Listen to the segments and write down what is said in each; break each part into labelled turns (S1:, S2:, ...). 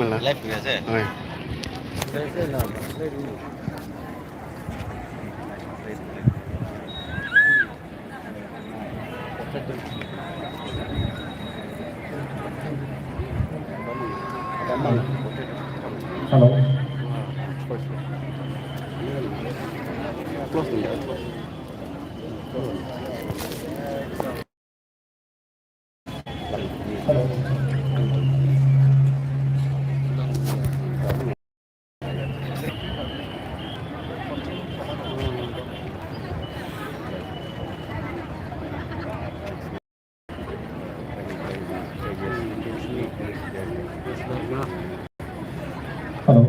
S1: Malah.
S2: Live biasa.
S1: Oi.
S2: Biasa lah.
S3: Hello.
S1: Close ni.
S3: Hello. Hello.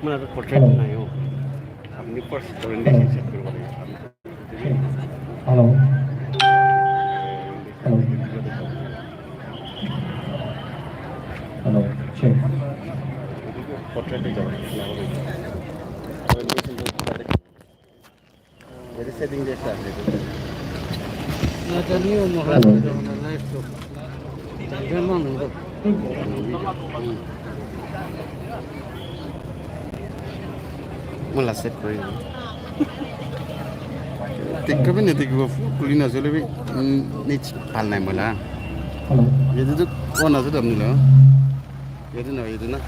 S1: Mana ada portrait na yo. Apni first orientation check karo bole.
S3: Hello. Hello. Hello. Check.
S1: Portrait ni jawa. Jadi setting desa ni.
S4: Ada ni umur ada na live tu. Memang tu.
S1: Malah set kori. Tikka bhi nahi tikka kuli na chole bhi ni palna malah.
S3: Hello.
S1: Ye tu kona tu damni lo. Ye tu na.